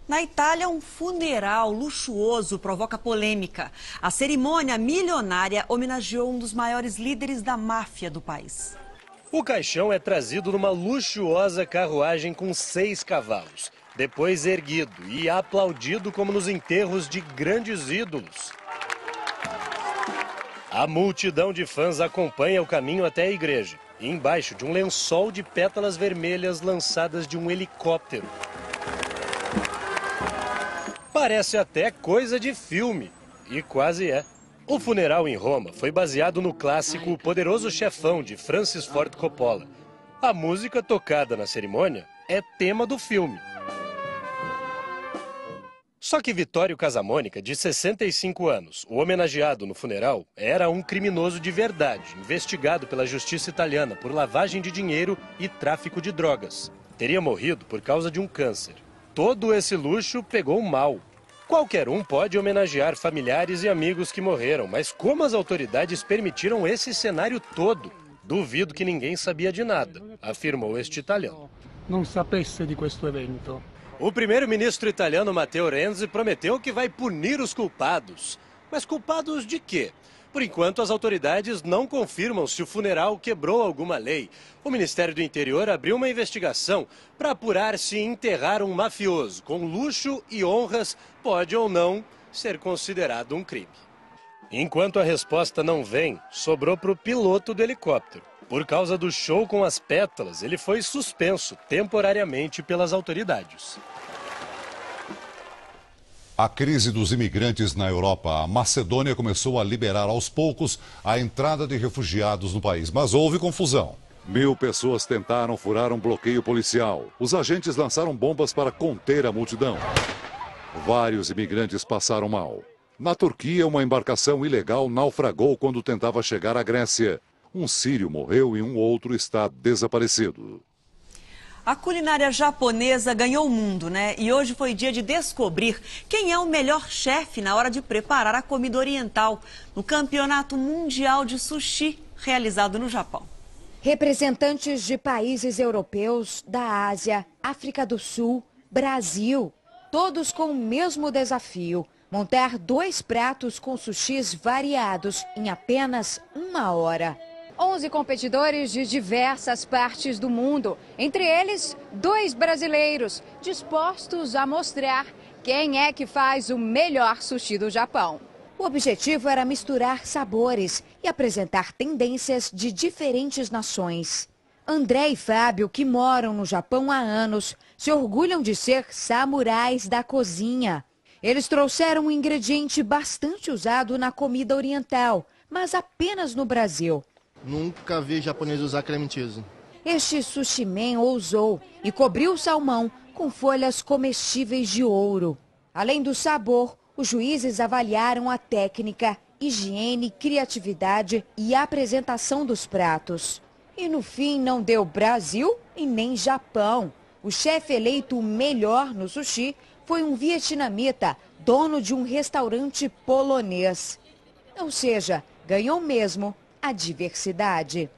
Na Itália, um funeral luxuoso provoca polêmica. A cerimônia milionária homenageou um dos maiores líderes da máfia do país. O caixão é trazido numa luxuosa carruagem com 6 cavalos, depois erguido e aplaudido como nos enterros de grandes ídolos. A multidão de fãs acompanha o caminho até a igreja, embaixo de um lençol de pétalas vermelhas lançadas de um helicóptero. Parece até coisa de filme, e quase é. O funeral em Roma foi baseado no clássico O Poderoso Chefão, de Francis Ford Coppola. A música tocada na cerimônia é tema do filme. Só que Vittorio Casamônica, de 65 anos, o homenageado no funeral, era um criminoso de verdade, investigado pela justiça italiana por lavagem de dinheiro e tráfico de drogas. Teria morrido por causa de um câncer. Todo esse luxo pegou mal. Qualquer um pode homenagear familiares e amigos que morreram, mas como as autoridades permitiram esse cenário todo? Duvido que ninguém sabia de nada, afirmou este italiano. Não sapesse de questo evento. O primeiro-ministro italiano Matteo Renzi prometeu que vai punir os culpados. Mas culpados de quê? Por enquanto, as autoridades não confirmam se o funeral quebrou alguma lei. O Ministério do Interior abriu uma investigação para apurar se enterrar um mafioso com luxo e honras pode ou não ser considerado um crime. Enquanto a resposta não vem, sobrou para o piloto do helicóptero. Por causa do show com as pétalas, ele foi suspenso temporariamente pelas autoridades. A crise dos imigrantes na Europa. A Macedônia começou a liberar aos poucos a entrada de refugiados no país, mas houve confusão. 1000 pessoas tentaram furar um bloqueio policial. Os agentes lançaram bombas para conter a multidão. Vários imigrantes passaram mal. Na Turquia, uma embarcação ilegal naufragou quando tentava chegar à Grécia. Um sírio morreu e um outro está desaparecido. A culinária japonesa ganhou o mundo, né? E hoje foi dia de descobrir quem é o melhor chefe na hora de preparar a comida oriental no Campeonato Mundial de Sushi, realizado no Japão. Representantes de países europeus, da Ásia, África do Sul, Brasil, todos com o mesmo desafio: montar 2 pratos com sushis variados em apenas 1 hora. 11 competidores de diversas partes do mundo, entre eles 2 brasileiros, dispostos a mostrar quem é que faz o melhor sushi do Japão. O objetivo era misturar sabores e apresentar tendências de diferentes nações. André e Fábio, que moram no Japão há anos, se orgulham de ser samurais da cozinha. Eles trouxeram um ingrediente bastante usado na comida oriental, mas apenas no Brasil. Nunca vi japonês usar creme cheese. Este sushi man ousou e cobriu o salmão com folhas comestíveis de ouro. Além do sabor, os juízes avaliaram a técnica, higiene, criatividade e apresentação dos pratos. E no fim não deu Brasil e nem Japão. O chefe eleito melhor no sushi foi um vietnamita, dono de um restaurante polonês. Ou seja, ganhou mesmo a diversidade.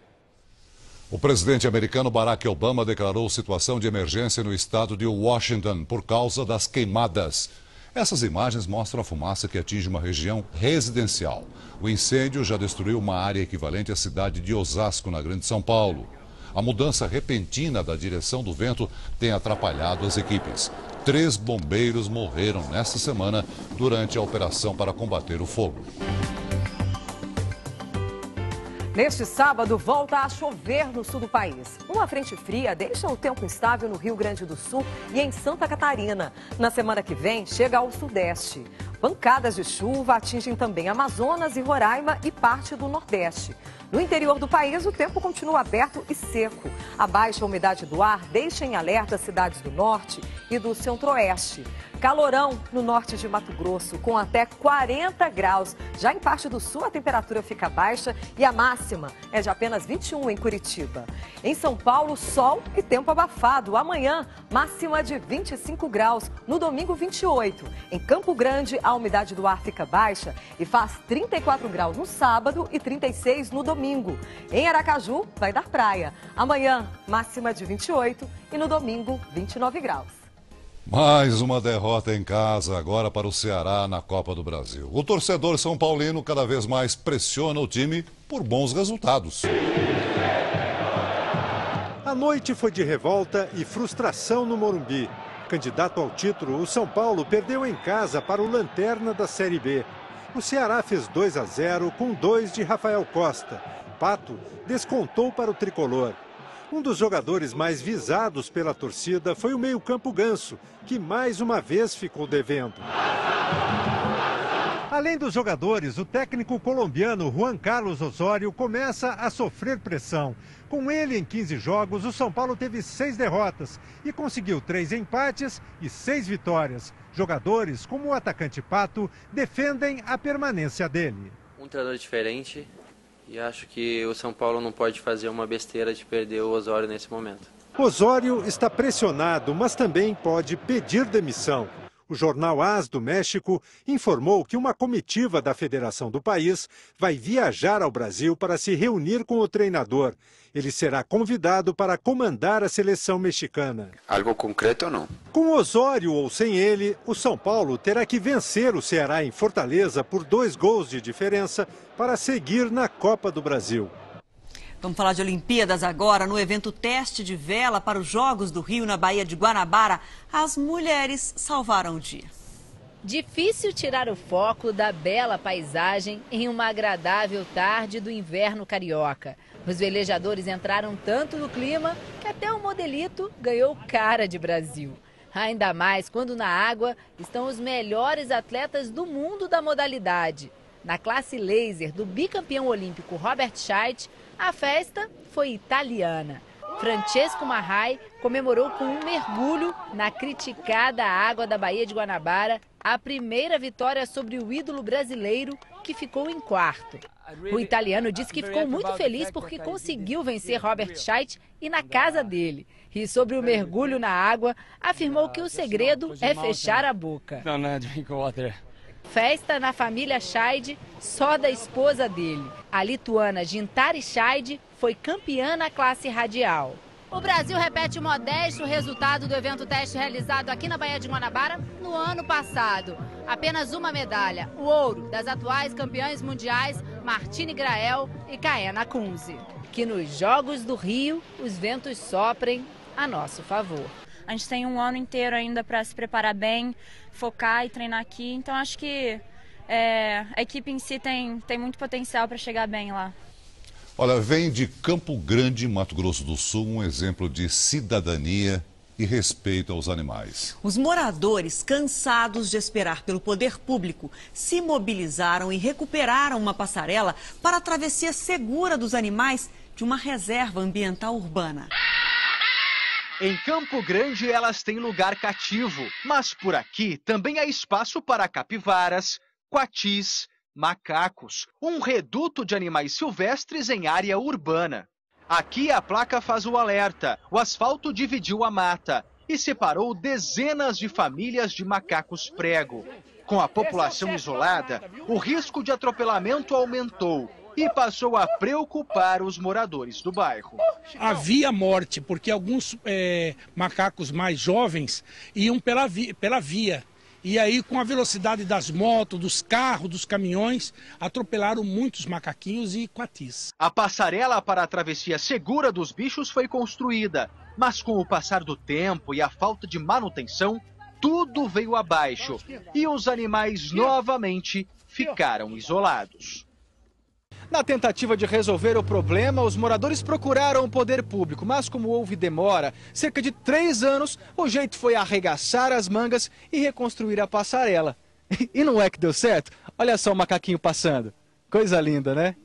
O presidente americano Barack Obama declarou situação de emergência no estado de Washington por causa das queimadas. Essas imagens mostram a fumaça que atinge uma região residencial. O incêndio já destruiu uma área equivalente à cidade de Osasco, na Grande São Paulo. A mudança repentina da direção do vento tem atrapalhado as equipes. 3 bombeiros morreram nesta semana durante a operação para combater o fogo. Neste sábado, volta a chover no sul do país. Uma frente fria deixa o tempo instável no Rio Grande do Sul e em Santa Catarina. Na semana que vem, chega ao sudeste. Pancadas de chuva atingem também Amazonas e Roraima e parte do Nordeste. No interior do país, o tempo continua aberto e seco. A baixa umidade do ar deixa em alerta as cidades do norte e do centro-oeste. Calorão no norte de Mato Grosso, com até 40 graus. Já em parte do sul, a temperatura fica baixa e a máxima é de apenas 21 em Curitiba. Em São Paulo, sol e tempo abafado. Amanhã, máxima de 25 graus. No domingo, 28. Em Campo Grande, a umidade do ar fica baixa e faz 34 graus no sábado e 36 no domingo. Em Aracaju, vai dar praia. Amanhã, máxima de 28 e no domingo, 29 graus. Mais uma derrota em casa agora para o Ceará na Copa do Brasil. O torcedor são paulino cada vez mais pressiona o time por bons resultados. A noite foi de revolta e frustração no Morumbi. Candidato ao título, o São Paulo perdeu em casa para o lanterna da Série B. O Ceará fez 2-0 com 2 de Rafael Costa. Pato descontou para o tricolor. Um dos jogadores mais visados pela torcida foi o meio-campo Ganso, que mais uma vez ficou devendo. Além dos jogadores, o técnico colombiano Juan Carlos Osório começa a sofrer pressão. Com ele em 15 jogos, o São Paulo teve 6 derrotas e conseguiu 3 empates e 6 vitórias. Jogadores como o atacante Pato defendem a permanência dele. Um treinador diferente. E acho que o São Paulo não pode fazer uma besteira de perder o Osório nesse momento. Osório está pressionado, mas também pode pedir demissão. O jornal AS do México informou que uma comitiva da federação do país vai viajar ao Brasil para se reunir com o treinador. Ele será convidado para comandar a seleção mexicana. Algo concreto ou não? Com Osório ou sem ele, o São Paulo terá que vencer o Ceará em Fortaleza por 2 gols de diferença para seguir na Copa do Brasil. Vamos falar de Olimpíadas agora. No evento teste de vela para os Jogos do Rio, na Baía de Guanabara, as mulheres salvaram o dia. Difícil tirar o foco da bela paisagem em uma agradável tarde do inverno carioca. Os velejadores entraram tanto no clima que até o modelito ganhou cara de Brasil. Ainda mais quando na água estão os melhores atletas do mundo da modalidade. Na classe laser do bicampeão olímpico Robert Scheidt, a festa foi italiana. Francesco Marrai comemorou com um mergulho na criticada água da Baía de Guanabara a primeira vitória sobre o ídolo brasileiro, que ficou em quarto. O italiano disse que ficou muito feliz porque conseguiu vencer Robert Scheidt e na casa dele. E sobre o mergulho na água, afirmou que o segredo é fechar a boca. Festa na família Scheidt, só da esposa dele. A lituana Gintari Scheidt foi campeã na classe radial. O Brasil repete o modesto resultado do evento teste realizado aqui na Baía de Guanabara no ano passado. Apenas uma medalha, o ouro das atuais campeãs mundiais Martine Grael e Kaena Kunze. Que nos Jogos do Rio, os ventos soprem a nosso favor. A gente tem um ano inteiro ainda para se preparar bem, focar e treinar aqui. Então acho que a equipe em si tem muito potencial para chegar bem lá. Olha, vem de Campo Grande, Mato Grosso do Sul, um exemplo de cidadania e respeito aos animais. Os moradores, cansados de esperar pelo poder público, se mobilizaram e recuperaram uma passarela para a travessia segura dos animais de uma reserva ambiental urbana. Em Campo Grande, elas têm lugar cativo, mas por aqui também há espaço para capivaras, coatis, macacos, um reduto de animais silvestres em área urbana. Aqui a placa faz o alerta, o asfalto dividiu a mata e separou dezenas de famílias de macacos prego. Com a população isolada, o risco de atropelamento aumentou e passou a preocupar os moradores do bairro. Havia morte, porque alguns macacos mais jovens iam pela via. E aí, com a velocidade das motos, dos carros, dos caminhões, atropelaram muitos macaquinhos e coatis. A passarela para a travessia segura dos bichos foi construída, mas com o passar do tempo e a falta de manutenção, tudo veio abaixo e os animais novamente ficaram isolados. Na tentativa de resolver o problema, os moradores procuraram o poder público, mas como houve demora, cerca de 3 anos, o jeito foi arregaçar as mangas e reconstruir a passarela. E não é que deu certo? Olha só o macaquinho passando. Coisa linda, né?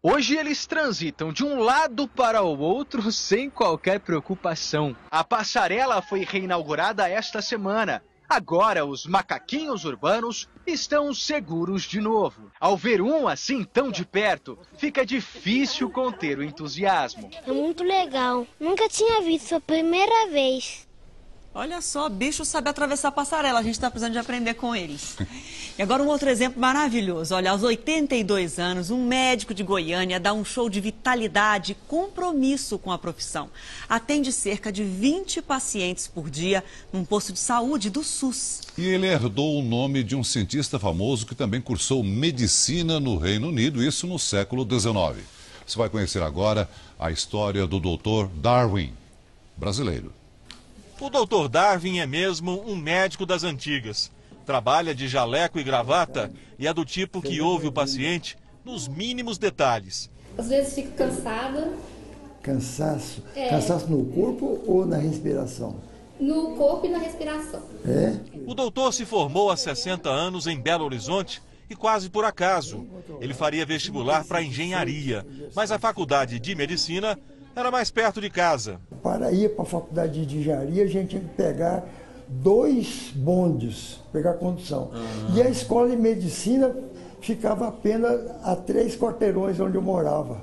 Hoje eles transitam de um lado para o outro sem qualquer preocupação. A passarela foi reinaugurada esta semana. Agora os macaquinhos urbanos estão seguros de novo. Ao ver um assim tão de perto, fica difícil conter o entusiasmo. É muito legal. Nunca tinha visto, foi a primeira vez. Olha só, bicho sabe atravessar a passarela, a gente está precisando de aprender com eles. E agora um outro exemplo maravilhoso. Olha, aos 82 anos, um médico de Goiânia dá um show de vitalidade e compromisso com a profissão. Atende cerca de 20 pacientes por dia num posto de saúde do SUS. E ele herdou o nome de um cientista famoso que também cursou medicina no Reino Unido, isso no século XIX. Você vai conhecer agora a história do Dr. Darwin, brasileiro. O Dr. Darwin é mesmo um médico das antigas. Trabalha de jaleco e gravata e é do tipo que ouve o paciente nos mínimos detalhes. Às vezes fico cansada. Cansaço? Cansaço no corpo ou na respiração? No corpo e na respiração. É? O doutor se formou há 60 anos em Belo Horizonte e quase por acaso. Ele faria vestibular para engenharia, mas a faculdade de medicina era mais perto de casa. Para ir para a faculdade de engenharia, a gente tinha que pegar 2 bondes, pegar condução. E a escola de medicina ficava apenas a 3 quarteirões onde eu morava.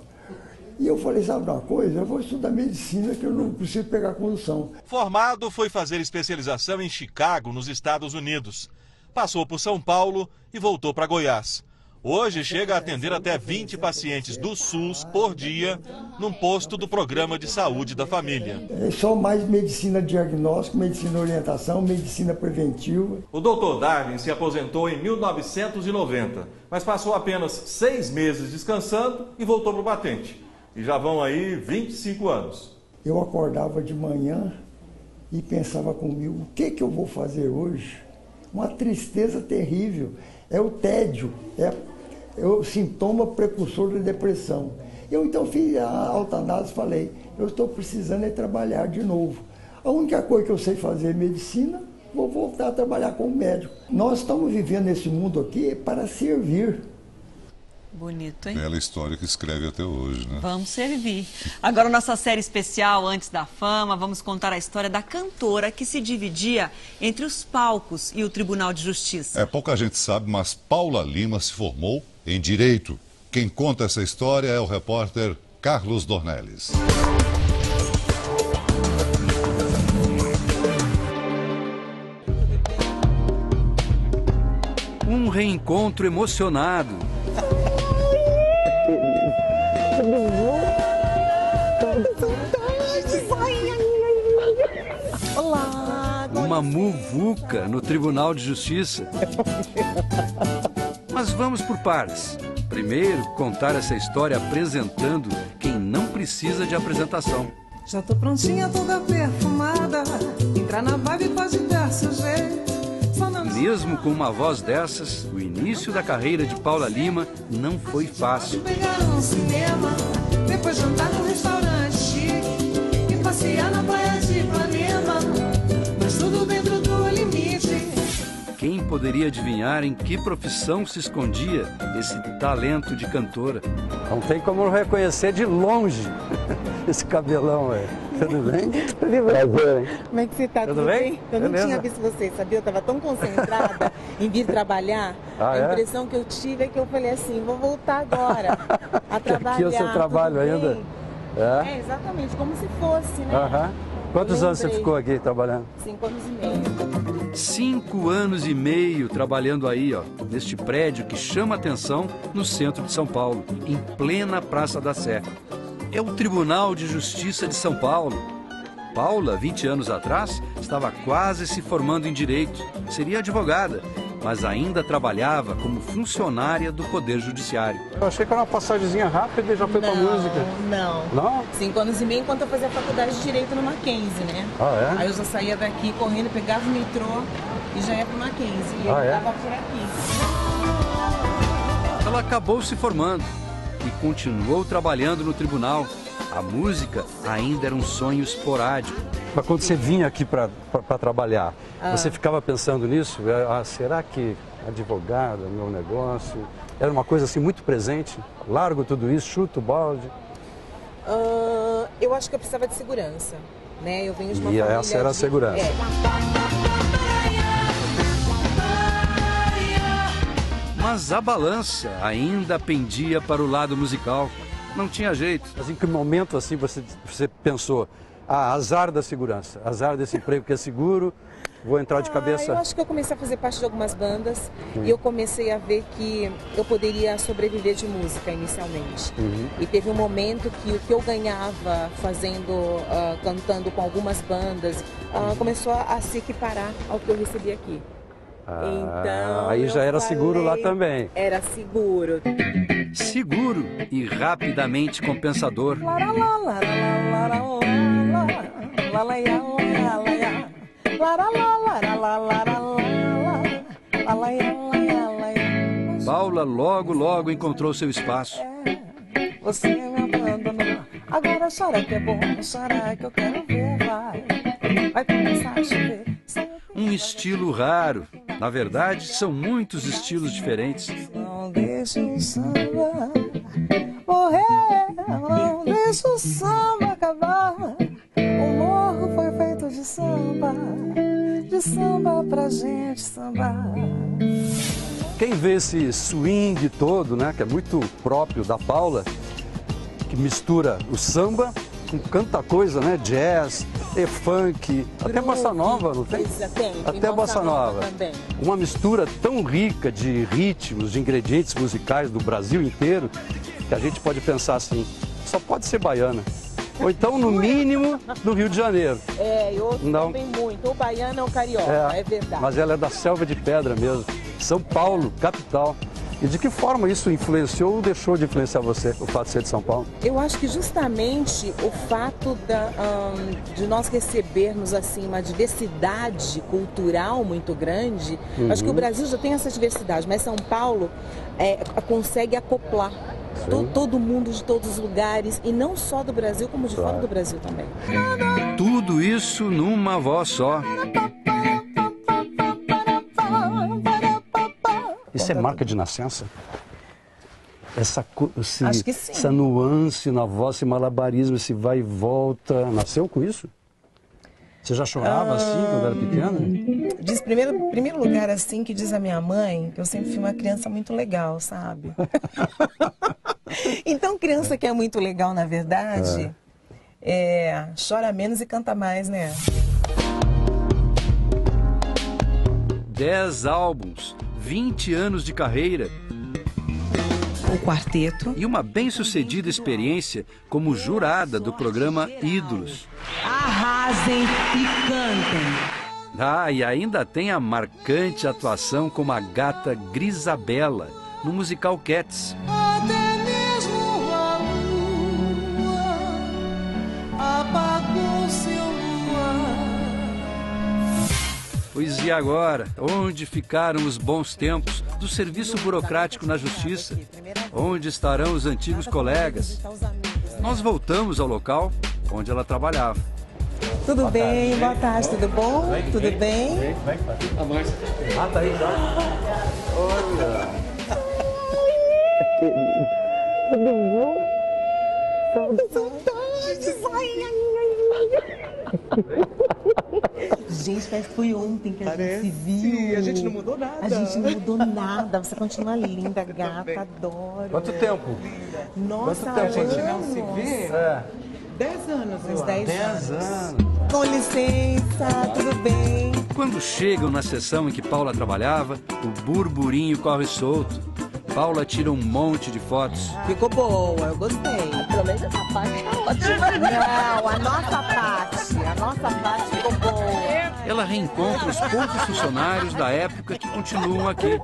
E eu falei, sabe uma coisa? Eu vou estudar medicina que eu não preciso pegar condução. Formado, foi fazer especialização em Chicago, nos Estados Unidos. Passou por São Paulo e voltou para Goiás. Hoje chega a atender até 20 pacientes do SUS por dia num posto do Programa de Saúde da Família. É só mais medicina diagnóstica, medicina orientação, medicina preventiva. O Dr. Darwin se aposentou em 1990, mas passou apenas 6 meses descansando e voltou para o batente. E já vão aí 25 anos. Eu acordava de manhã e pensava comigo, o que eu vou fazer hoje? Uma tristeza terrível. É o tédio, é o sintoma precursor da depressão. Eu então fiz a autoanálise e falei, eu estou precisando trabalhar de novo. A única coisa que eu sei fazer é medicina, vou voltar a trabalhar como médico. Nós estamos vivendo nesse mundo aqui para servir. Bonito, hein? Bela história que escreve até hoje, né? Vamos servir. Agora, nossa série especial Antes da Fama, vamos contar a história da cantora que se dividia entre os palcos e o Tribunal de Justiça. Pouca gente sabe, mas Paula Lima se formou em Direito. Quem conta essa história é o repórter Carlos Dornelles. Um reencontro emocionado. Olá! Uma muvuca no Tribunal de Justiça. Mas vamos por partes. Primeiro, contar essa história apresentando quem não precisa de apresentação. Já tô prontinha, toda perfumada. Entrar na vibe pode desse jeito. Mesmo com uma voz dessas, o início da carreira de Paula Lima não foi fácil. Pegar um cinema, depois jantar num restaurante chique e passear na praia de Ipanema, mas tudo dentro do limite. Quem poderia adivinhar em que profissão se escondia esse talento de cantora? Não tem como reconhecer de longe esse cabelão, Tudo bem? Tudo bem? Prazer. Como é que você tá? Tudo bem? Eu não Beleza. tinha visto você, sabia? Eu estava tão concentrada em vir trabalhar. A impressão que eu tive é que eu falei assim, vou voltar agora a trabalhar. Aqui é o seu trabalho ainda? Exatamente, como se fosse, né? Aham. Quantos anos você ficou aqui trabalhando? 5 anos e meio. 5 anos e meio trabalhando aí, neste prédio que chama atenção no centro de São Paulo, em plena Praça da Sé. É o Tribunal de Justiça de São Paulo. Paula, 20 anos atrás, estava quase se formando em Direito. Seria advogada, mas ainda trabalhava como funcionária do Poder Judiciário. Eu achei que era uma passagemzinha rápida e já foi pra música. Não. Não? 5 anos e meio enquanto eu fazia faculdade de Direito no Mackenzie, né? Aí eu já saía daqui correndo, pegava o metrô e já ia pro Mackenzie. E eu tava por aqui. Ela acabou se formando e continuou trabalhando no tribunal. A música ainda era um sonho esporádico. Mas quando você vinha aqui para trabalhar, você ficava pensando nisso? Será que advogada, meu negócio? Era uma coisa assim muito presente? Largo tudo isso, chuto o balde? Eu acho que eu precisava de segurança, né? Eu venho de uma família essa era a segurança. Mas a balança ainda pendia para o lado musical. Não tinha jeito. Mas em que momento assim você pensou, azar da segurança, azar desse emprego que é seguro, vou entrar de cabeça. Eu acho que eu comecei a fazer parte de algumas bandas e eu comecei a ver que eu poderia sobreviver de música inicialmente. E teve um momento que o que eu ganhava fazendo, cantando com algumas bandas, começou a se equiparar ao que eu recebi aqui. Então, aí já era seguro lá também. Era seguro. Seguro e rapidamente compensador. Paula logo encontrou seu espaço. Você me abandonou, agora chora que é bom, chora que eu quero ver, vai começar a chover. Um estilo raro. Na verdade, são muitos estilos diferentes. Não deixa o samba morrer, não deixa o samba acabar. O morro foi feito de samba pra gente sambar. Quem vê esse swing todo, né, que é muito próprio da Paula, que mistura o samba com tanta coisa, né, jazz, funk, até bossa nova, não tem? Até bossa nova. Uma mistura tão rica de ritmos, de ingredientes musicais do Brasil inteiro, que a gente pode pensar assim, só pode ser baiana. Ou então, no mínimo, do Rio de Janeiro. E outro também muito. Ou baiana ou carioca, é verdade. Mas ela é da selva de pedra mesmo. São Paulo, capital. E de que forma isso influenciou ou deixou de influenciar você, o fato de ser de São Paulo? Eu acho que justamente o fato de nós recebermos assim, uma diversidade cultural muito grande, acho que o Brasil já tem essa diversidade, mas São Paulo consegue acoplar todo mundo de todos os lugares, e não só do Brasil, como de fora do Brasil também. Tudo isso numa voz só. Isso é marca de nascença? Acho que sim. Essa nuance na voz, esse malabarismo, esse vai e volta. Nasceu com isso? Você já chorava assim quando era pequena? Diz, primeiro lugar, assim, que diz a minha mãe, que eu sempre fui uma criança muito legal, sabe? Então, criança que é muito legal, na verdade, chora menos e canta mais, né? 10 álbuns, 20 anos de carreira. O quarteto. E uma bem-sucedida experiência como jurada do programa Ídolos. Arrasem e cantem. E ainda tem a marcante atuação como a gata Grisabela no musical Cats. Até mesmo a lua apagou seu luar. Pois e agora? Onde ficaram os bons tempos do serviço burocrático na justiça? Onde estarão os antigos colegas? Nós voltamos ao local onde ela trabalhava. Tudo bem? Boa tarde, tudo bom? Tudo bem? A Márcia. Tá aí já. Olha. Tudo bom? Gente, parece que foi ontem que a gente se viu. A gente não mudou nada. A gente não mudou nada. Você continua linda, gata, adoro. Quanto tempo? Nossa, Quanto tempo a gente não se vê? 10 anos. Uns 10 anos. Com licença, tudo bem? Quando chegam na sessão em que Paula trabalhava, o burburinho corre solto. Paula tira um monte de fotos. Ficou boa, eu gostei. Pelo menos essa parte tá ótima. Não, a nossa parte ficou boa. Ela reencontra os poucos funcionários da época que continuam aqui.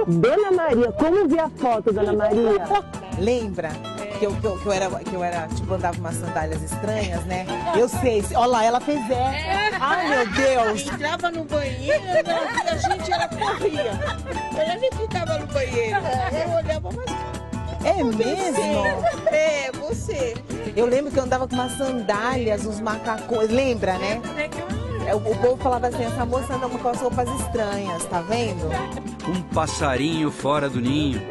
Dona Maria, como vi a foto, Dona Maria? Lembra que eu era, tipo, andava umas sandálias estranhas, né? Eu sei, olha lá, ela fez Ai, meu Deus. Entrava no banheiro, a gente corria. Ela nem ficava no banheiro. Eu olhava, mas... É mesmo? É, você. Eu lembro que eu andava com umas sandálias, uns macacões, lembra, né? O povo falava assim, essa moça anda com as roupas estranhas, tá vendo? Um passarinho fora do ninho.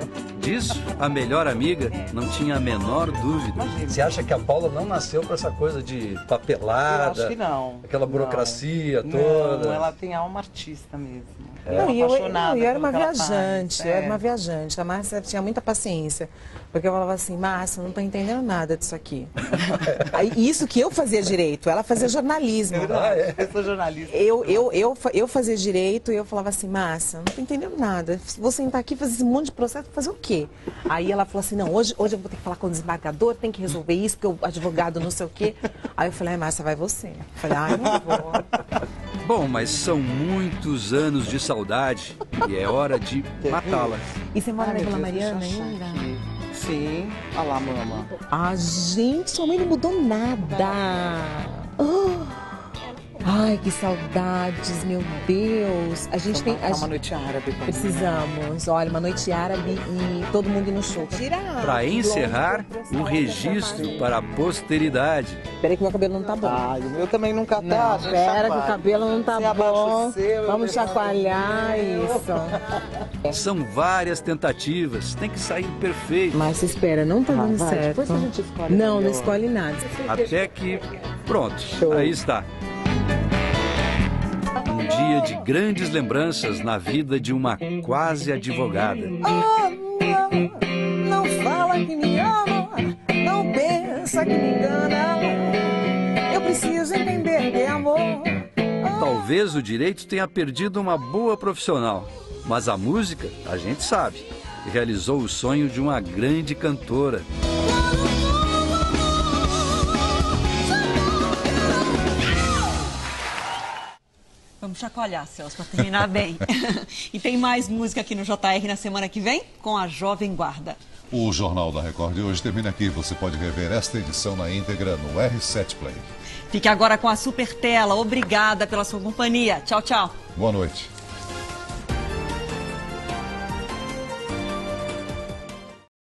Disso, a melhor amiga não tinha a menor dúvida. Você acha que a Paula não nasceu para essa coisa de papelada? Eu acho que não. Aquela burocracia toda? Não, ela tem alma artista mesmo. Não, eu era uma viajante, faz. eu era uma viajante. A Márcia tinha muita paciência, porque eu falava assim, Márcia, não estou entendendo nada disso aqui. Isso que eu fazia direito, ela fazia jornalismo. Eu sou jornalista. Eu fazia direito e eu falava assim, Márcia, não estou entendendo nada. Vou sentar aqui e fazer esse monte de processo, fazer o quê? Aí ela falou assim, não, hoje eu vou ter que falar com o desembargador, tem que resolver isso, porque o advogado não sei o quê. Aí eu falei, Márcia, vai você. Eu falei, ai, não vou. Bom, mas são muitos anos de saudade e é hora de matá-la. E você mora na Vila Mariana ainda? Sim. Olha lá, mama. Ah, gente, sua mãe não mudou nada. Ai, que saudades, meu Deus. A gente tem... uma noite árabe. Precisamos. Olha, uma noite árabe e todo mundo no show. Para encerrar, o registro para a posteridade. Espera que meu cabelo não tá bom. Ah, o meu também nunca tá. Espera que o cabelo não tá bom. Vamos chacoalhar isso. São várias tentativas, tem que sair perfeito. Mas espera, não tá dando certo. Depois a gente escolhe. Não escolhe nada. Até que, pronto, aí está. Um dia de grandes lembranças na vida de uma quase advogada. Não fala que me ama, não pensa que me engana. Eu preciso entender que é amor. Talvez o direito tenha perdido uma boa profissional, mas a música, a gente sabe, realizou o sonho de uma grande cantora. Vamos chacoalhar, Celso, para terminar bem. E tem mais música aqui no JR na semana que vem com a Jovem Guarda. O Jornal da Record de hoje termina aqui. Você pode rever esta edição na íntegra no R7 Play. Fique agora com a Super Tela. Obrigada pela sua companhia. Tchau, tchau. Boa noite.